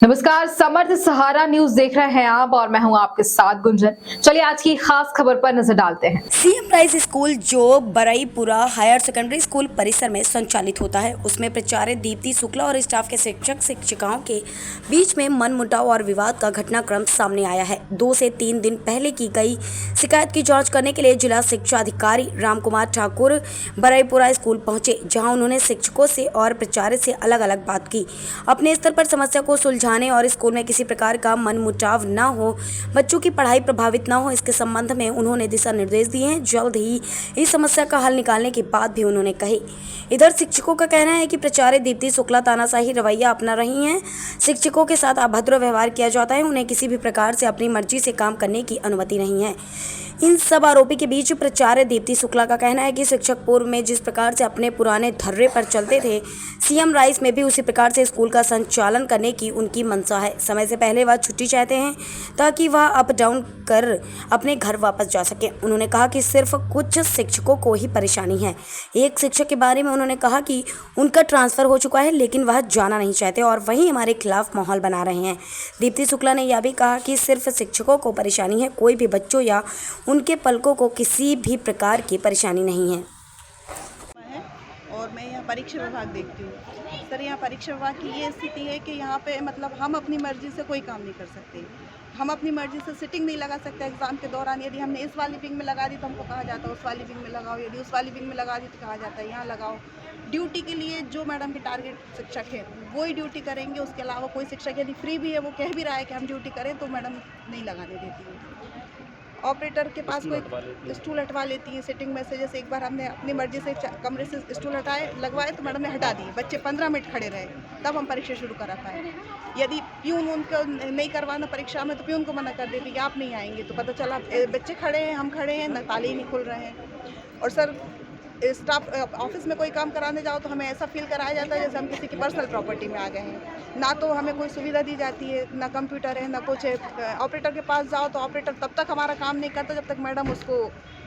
नमस्कार, समर्थ सहारा न्यूज देख रहे हैं आप और मैं हूं आपके साथ गुंजन। चलिए आज की खास खबर पर नजर डालते हैं। सीएम राइस स्कूल जो बरईपुरा हायर सेकेंडरी स्कूल परिसर में संचालित होता है, उसमें प्राचार्य दीप्ति शुक्ला और स्टाफ के शिक्षक शिक्षिकाओं के बीच में मनमुटाव और विवाद का घटनाक्रम सामने आया है। 2 से 3 दिन पहले की गई शिकायत की जांच करने के लिए जिला शिक्षा अधिकारी रामकुमार ठाकुर बरईपुरा स्कूल पहुंचे, जहां उन्होंने शिक्षकों से और प्राचार्य से अलग अलग बात की। अपने स्तर पर समस्या को सुलझाने और स्कूल में किसी प्रकार का मनमुटाव न हो, बच्चों की पढ़ाई प्रभावित न हो, इसके संबंध में उन्होंने दिशा निर्देश दिए हैं। जल्द ही इस समस्या का हल निकालने की बात भी उन्होंने कही। इधर शिक्षकों का कहना है कि प्राचार्य दीप्ति शुक्ला तानाशाही रवैया अपना रही हैं। शिक्षकों के साथ अभद्र व्यवहार किया जाता है, उन्हें किसी भी प्रकार से अपनी मर्जी से काम करने की अनुमति नहीं है। इन सब आरोपी के बीच प्राचार्य दीप्ति शुक्ला का कहना है कि शिक्षक पूर्व में जिस प्रकार से अपने पुराने धर्रे पर चलते थे, सीएम राइस में भी उसी प्रकार से स्कूल का संचालन करने की उनकी मंशा है। समय से पहले वह छुट्टी चाहते हैं ताकि वह अप डाउन कर अपने घर वापस जा सके। उन्होंने कहा कि सिर्फ कुछ शिक्षकों को ही परेशानी है। एक शिक्षक के बारे में उन्होंने कहा कि उनका ट्रांसफर हो चुका है, लेकिन वह जाना नहीं चाहते और वहीं हमारे खिलाफ माहौल बना रहे हैं। दीप्ति शुक्ला ने यह भी कहा कि सिर्फ शिक्षकों को परेशानी है, कोई भी बच्चों या उनके पलकों को किसी भी प्रकार की परेशानी नहीं है। और मैं यहाँ परीक्षा विभाग देखती हूँ। सर, यहाँ परीक्षा विभाग की ये स्थिति है कि यहाँ पे मतलब हम अपनी मर्जी से कोई काम नहीं कर सकते। हम अपनी मर्जी से सिटिंग नहीं लगा सकते एग्ज़ाम के दौरान। यदि हमने इस वाली विंग में लगा दी तो हमको कहा जाता है उस वाली विंग में लगाओ, यदि उस वाली विंग में लगा दी तो कहा जाता है यहाँ लगाओ। ड्यूटी के लिए जो मैडम के टारगेट शिक्षक है वो ही ड्यूटी करेंगे, उसके अलावा कोई शिक्षक यदि फ्री भी है, वो कह भी रहा है कि हम ड्यूटी करें, तो मैडम नहीं लगाने देती है। ऑपरेटर के पास कोई स्टूल हटवा लेती है सिटिंग में से। जैसे एक बार हमने अपनी मर्जी से कमरे से स्टूल लगवाए तो मैडम ने हटा दिए, बच्चे 15 मिनट खड़े रहे, तब हम परीक्षा शुरू करा पाए। यदि प्यून उनको नहीं करवाना परीक्षा में तो प्यून को मना कर देती कि आप नहीं आएंगे, तो पता चला बच्चे खड़े हैं, हम खड़े हैं, ताले ही नहीं खुल रहे हैं। और सर, स्टाफ ऑफिस में कोई काम कराने जाओ तो हमें ऐसा फील कराया जाता है जैसे हम किसी की पर्सनल प्रॉपर्टी में आ गए हैं। ना तो हमें कोई सुविधा दी जाती है, ना कंप्यूटर है, ना कुछ है। ऑपरेटर के पास जाओ तो ऑपरेटर तब तक हमारा काम नहीं करता जब तक मैडम उसको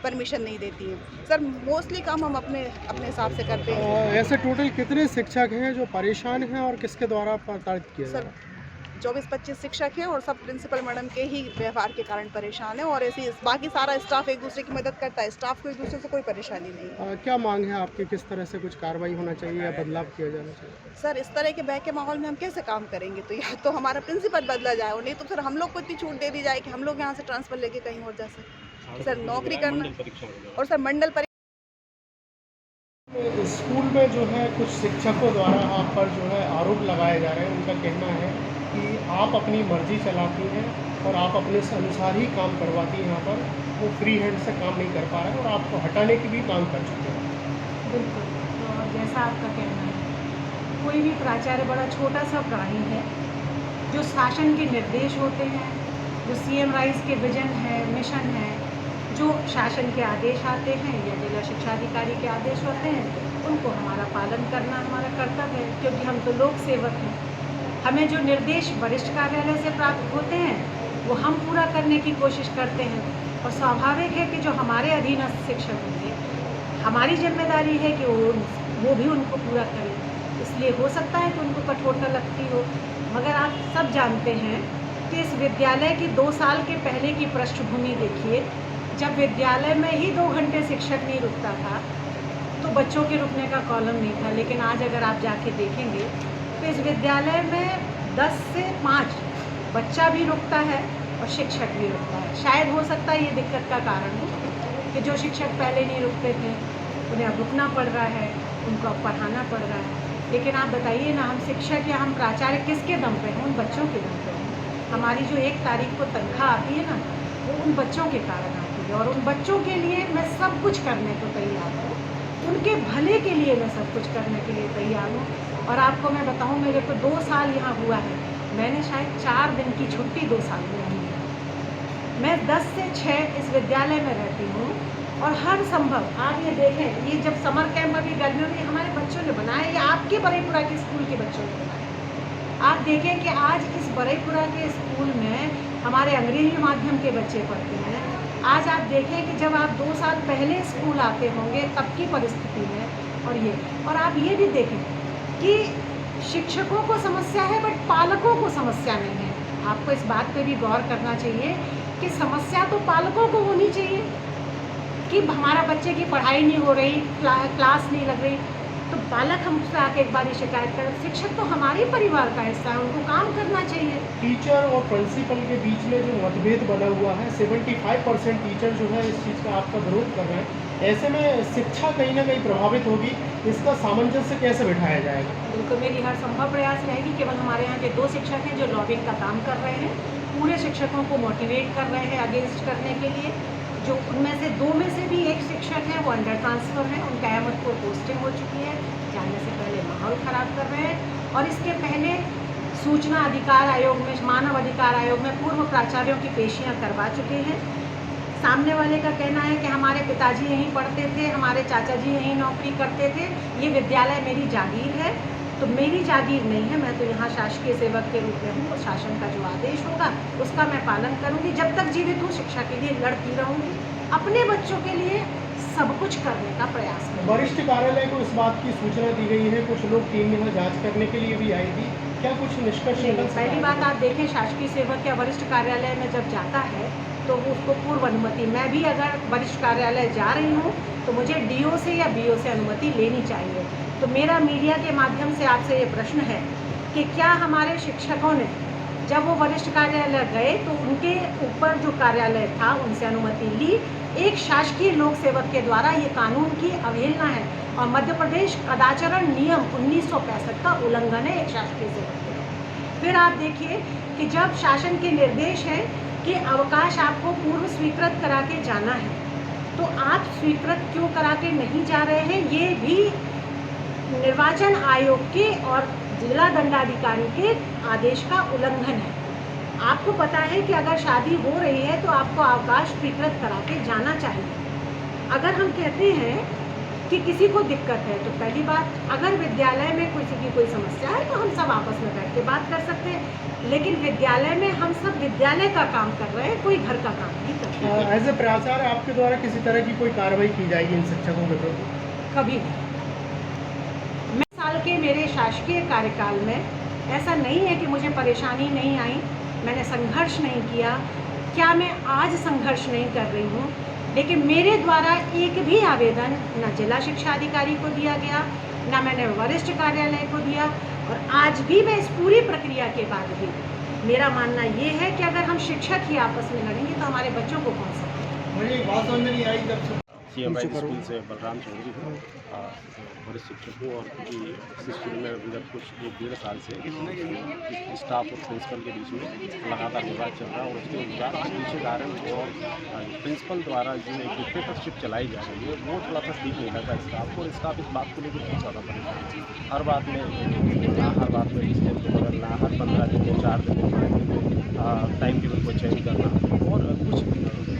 परमिशन नहीं देती है। सर, मोस्टली काम हम अपने हिसाब से करते हैं। ऐसे टोटल कितने शिक्षक हैं जो परेशान हैं और किसके द्वारा प्रताड़ित किया जा रहा है? 24-25 शिक्षक हैं और सब प्रिंसिपल मैडम के ही व्यवहार के कारण परेशान है। और ऐसे बाकी सारा स्टाफ एक दूसरे की मदद करता है, स्टाफ को एक दूसरे से कोई परेशानी नहीं है। क्या मांग है आपकी, किस तरह से कुछ कार्रवाई होना चाहिए या बदलाव किया जाना चाहिए? सर, इस तरह के बह के माहौल में हम कैसे काम करेंगे? तो या तो हमारा प्रिंसिपल बदला जाए और नहीं तो फिर हम लोग को इतनी छूट दे दी जाए कि हम लोग यहाँ से ट्रांसफर लेके कहीं और जा सकें। सर, नौकरी करना और सर मंडल स्कूल में जो है कुछ शिक्षकों द्वारा आप पर जो है आरोप लगाए जा रहे हैं। उनका कहना है कि आप अपनी मर्जी चलाती हैं और आप अपने अनुसार ही काम करवाती हैं। यहाँ पर वो फ्री हैंड से काम नहीं कर पा रहे हैं और आपको हटाने की भी काम कर चुके हैं। बिल्कुल, तो जैसा आपका कहना है, कोई भी प्राचार्य बड़ा छोटा सा प्राणी है। जो शासन के निर्देश होते हैं, जो सीएम राइस के विजन है, मिशन है, जो शासन के आदेश आते हैं या जिला शिक्षा अधिकारी के आदेश होते हैं, उनको हमारा पालन करना हमारा कर्तव्य है, क्योंकि हम तो लोक सेवक हैं। हमें जो निर्देश वरिष्ठ कार्यालय से प्राप्त होते हैं वो हम पूरा करने की कोशिश करते हैं। और स्वाभाविक है कि जो हमारे अधीनस्थ शिक्षक होंगे, हमारी जिम्मेदारी है कि वो भी उनको पूरा करें। इसलिए हो सकता है कि उनको कठोरता लगती हो, मगर आप सब जानते हैं कि इस विद्यालय की 2 साल के पहले की पृष्ठभूमि देखिए। जब विद्यालय में ही 2 घंटे शिक्षक नहीं रुकता था तो बच्चों के रुकने का कॉलम नहीं था। लेकिन आज अगर आप जाके देखेंगे तो इस विद्यालय में 10 से 5 बच्चा भी रुकता है और शिक्षक भी रुकता है। शायद हो सकता है ये दिक्कत का कारण हो कि जो शिक्षक पहले नहीं रुकते थे उन्हें अब रुकना पड़ रहा है, उनको अब पढ़ाना पड़ रहा है। लेकिन आप बताइए ना, हम शिक्षक या हम प्राचार्य किसके दम पे हैं? उन बच्चों के दम पे हैं। हमारी जो 1 तारीख को तनख्वाह आती है ना, वो उन बच्चों के कारण आती है और उन बच्चों के लिए मैं सब कुछ करने को तैयार हूँ। उनके भले के लिए मैं सब कुछ करने के लिए तैयार हूँ। और आपको मैं बताऊँ, मेरे को 2 साल यहाँ हुआ है, मैंने शायद 4 दिन की छुट्टी 2 साल में नहीं है। मैं 10 से 6 इस विद्यालय में रहती हूँ और हर संभव, आप ये देखें, ये जब समर कैंप अभी गर्मियों में हमारे बच्चों ने बनाया, ये आपके बरईपुरा के स्कूल के बच्चों ने बनाया। आप देखें कि आज इस बरईपुरा के स्कूल में हमारे अंग्रेजी माध्यम के बच्चे पढ़ते हैं। आज आप देखें कि जब आप 2 साल पहले स्कूल आते होंगे तब की परिस्थिति में और आप ये भी देखें कि शिक्षकों को समस्या है बट पालकों को समस्या नहीं है। आपको इस बात पे भी गौर करना चाहिए कि समस्या तो पालकों को होनी चाहिए कि हमारा बच्चे की पढ़ाई नहीं हो रही, क्लास नहीं लग रही, तो बालक हमसे आके एक बार शिकायत कर। शिक्षक तो हमारे परिवार का हिस्सा है, उनको काम करना चाहिए। टीचर और प्रिंसिपल के बीच में जो मतभेद बना हुआ है, 75% टीचर जो है इस चीज़ का आपका विरोध कर रहे हैं। ऐसे में शिक्षा कहीं ना कहीं प्रभावित होगी, इसका सामंजस्य कैसे बिठाया जाएगा? बिल्कुल, मेरी हर संभव प्रयास रहेगी। केवल हमारे यहाँ के 2 शिक्षक हैं जो लॉबिंग का काम कर रहे हैं, पूरे शिक्षकों को मोटिवेट कर रहे हैं अगेंस्ट करने के लिए। जो उनमें से 2 में से भी एक शिक्षक है वो अंडर ट्रांसफ़र है, उनका अहमदपुर पोस्टिंग हो चुकी है, जाने से पहले माहौल ख़राब कर रहे हैं। और इसके पहले सूचना अधिकार आयोग में, मानव अधिकार आयोग में पूर्व प्राचार्यों की पेशियां करवा चुके हैं। सामने वाले का कहना है कि हमारे पिताजी यहीं पढ़ते थे, हमारे चाचा जी यहीं नौकरी करते थे, ये विद्यालय मेरी जागीर है। तो मेरी जागीर नहीं है, मैं तो यहाँ शासकीय सेवक के रूप में हूँ और शासन का जो आदेश होगा उसका मैं पालन करूँगी। जब तक जीवित हूँ शिक्षा के लिए लड़ती रहूँगी, अपने बच्चों के लिए सब कुछ करने का प्रयास करूँगी। वरिष्ठ कार्यालय को इस बात की सूचना दी गई है, कुछ लोग टीम में जांच करने के लिए भी आई थी, क्या कुछ निष्कर्ष निकल सकता है? पहली बात आप देखें, शासकीय सेवक या वरिष्ठ कार्यालय में जब जाता है तो उसको पूर्व अनुमति, मैं भी अगर वरिष्ठ कार्यालय जा रही हूँ तो मुझे डीओ से या बीओ से अनुमति लेनी चाहिए। तो मेरा मीडिया के माध्यम से आपसे ये प्रश्न है कि क्या हमारे शिक्षकों ने जब वो वरिष्ठ कार्यालय गए तो उनके ऊपर जो कार्यालय था उनसे अनुमति ली? एक शासकीय लोक सेवक के द्वारा ये कानून की अवहेलना है और मध्य प्रदेश कदाचारण नियम 1965 का उल्लंघन है एक शासकीय सेवक के। फिर आप देखिए कि जब शासन के निर्देश हैं कि अवकाश आपको पूर्व स्वीकृत करा के जाना है, तो आप स्वीकृत क्यों करा के नहीं जा रहे हैं? ये भी निर्वाचन आयोग के और जिला दंडाधिकारी के आदेश का उल्लंघन है। आपको पता है कि अगर शादी हो रही है तो आपको अवकाश स्वीकृत करा के जाना चाहिए। अगर हम कहते हैं कि किसी को दिक्कत है तो पहली बात, अगर विद्यालय में किसी की कोई समस्या है तो हम सब आपस में बैठ के बात कर सकते हैं, लेकिन विद्यालय में हम सब विद्यालय का काम कर रहे हैं, कोई घर का काम नहीं कर रहे हैं। एज ए प्राचार्य आपके द्वारा किसी तरह की कोई कार्रवाई की जाएगी इन शिक्षकों के प्रति? कभी नहीं। मैं साल के मेरे शासकीय कार्यकाल में ऐसा नहीं है कि मुझे परेशानी नहीं आई, मैंने संघर्ष नहीं किया। क्या मैं आज संघर्ष नहीं कर रही हूँ? लेकिन मेरे द्वारा एक भी आवेदन न जिला शिक्षा अधिकारी को दिया गया, न मैंने वरिष्ठ कार्यालय को दिया, और आज भी मैं इस पूरी प्रक्रिया के बाद भी मेरा मानना ये है कि अगर हम शिक्षक ही आपस में लड़ेंगे तो हमारे बच्चों को कौन सा। CM राइज स्कूल से बलराम चौधरी हूँ, वरिष्ठ शिक्षक हूँ और इस स्कूल में विगत कुछ 1-1.5 साल से स्टाफ और प्रिंसिपल के बीच में लगातार विवाद चल रहा है। और उसके विवाद के पीछे कारण और प्रिंसिपल द्वारा जो एक डिक्टेटरशिप चलाई जा रही है वो थोड़ा सा ठीक नहीं लगा स्टाफ को, और स्टाफ इस बात को लेकर बहुत ज़्यादा परेशान है। हर बात में सिस्टम को बदलना, हर 15 दिन में 4 दिन में 5 दिन में टाइम टेबल को चेंज करना, और कुछ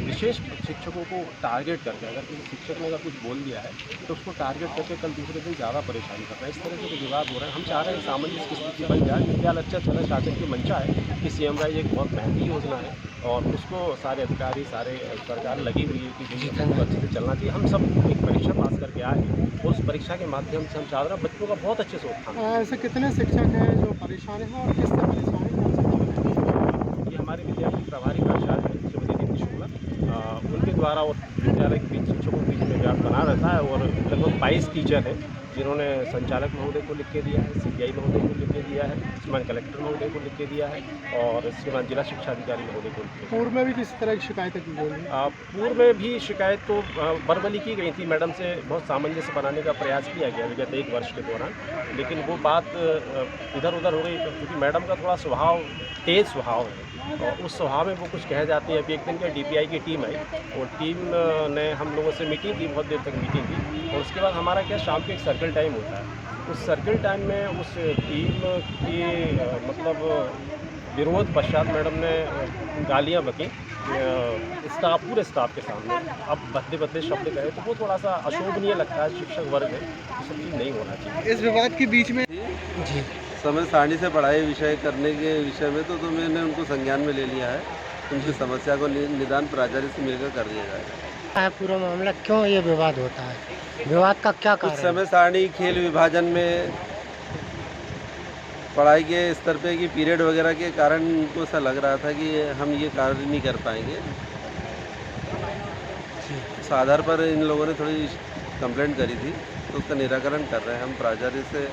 विशेष शिक्षकों को टारगेट करके, अगर किसी शिक्षक ने अगर कुछ बोल दिया है तो उसको टारगेट करके कल दूसरे दिन ज़्यादा परेशानी करना है। इस तरह से विवाद हो रहा है। हम चाह रहे हैं सामंजस्य की स्थिति बन जाए, विद्यालय अच्छा चले। शासन की मंशा है कि CM राइज एक बहुत मेहनती योजना है और उसको सारे अधिकारी, सारे सरकार लगी हुई है कि डिजिटल को अच्छे से चलना चाहिए। हम सब एक परीक्षा पास करके आए हैं और उस परीक्षा के माध्यम से हम चाह रहे हैं बच्चों का बहुत अच्छे से उत्थान। ऐसे कितने शिक्षक हैं जो परेशान हैं और किस तरह परेशान हैं? ये हमारे विद्यालय की प्रभारी प्राचार्य हैं श्रीमती दीप्ति शुक्ला, उनके द्वारा और विद्यालय के बीच शिक्षकों के बीच में विवाद बना रहता है। और लगभग 22 टीचर हैं जिन्होंने संचालक महोदय को लिख के दिया है, CPI महोदय को लिख के दिया है, इसके बाद कलेक्टर महोदय को लिख के दिया है और इसके बाद जिला शिक्षा अधिकारी महोदय को लिख के दिया। पूर्व में भी किसी तरह की शिकायतें की गई? पूर्व में भी शिकायत तो वर्बली की गई थी, मैडम से बहुत सामंजस्य बनाने का प्रयास किया गया विगत 1 वर्ष के दौरान, लेकिन वो बात इधर उधर हो गई क्योंकि मैडम का थोड़ा स्वभाव तेज़ स्वभाव है और उस स्वभाव में वो कुछ कह जाती है। अभी एक दिन क्या DPI की टीम आई और टीम ने हम लोगों से मीटिंग की, बहुत देर तक मीटिंग की, और उसके बाद हमारा क्या शाम को एक सर्कल टाइम होता है। उस सर्कल टाइम में उस टीम की मतलब विरोध पश्चात मैडम ने गालियाँ बकीं पूरे स्टाफ के सामने। अब बदले शब्द कहे तो वो थोड़ा सा अशोभनीय लगता है। शिक्षक वर्ग है, ये सब चीज़ नहीं होना चाहिए। इस विवाद के बीच में जी समय सारणी से पढ़ाई विषय करने के विषय में तो मैंने उनको संज्ञान में ले लिया है। उनकी समस्या को निदान प्राचार्य से मिलकर कर दिया जाएगा। पूरा मामला क्यों ये विवाद होता है, विवाद का क्या कारण? कुछ समय सारणी खेल विभाजन में पढ़ाई के स्तर पे कि पीरियड वगैरह के कारण उनको ऐसा लग रहा था कि हम ये कार्य नहीं कर पाएंगे। उस आधार पर इन लोगों ने थोड़ी कंप्लेंट करी थी, तो उसका निराकरण कर रहे हैं। हम प्राचार्य से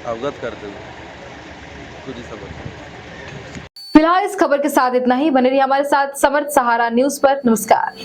अवगत करते हुए पूरी समझ। फिलहाल इस खबर के साथ इतना ही। बने रहिए हमारे साथ समर्थ सहारा न्यूज पर। नमस्कार।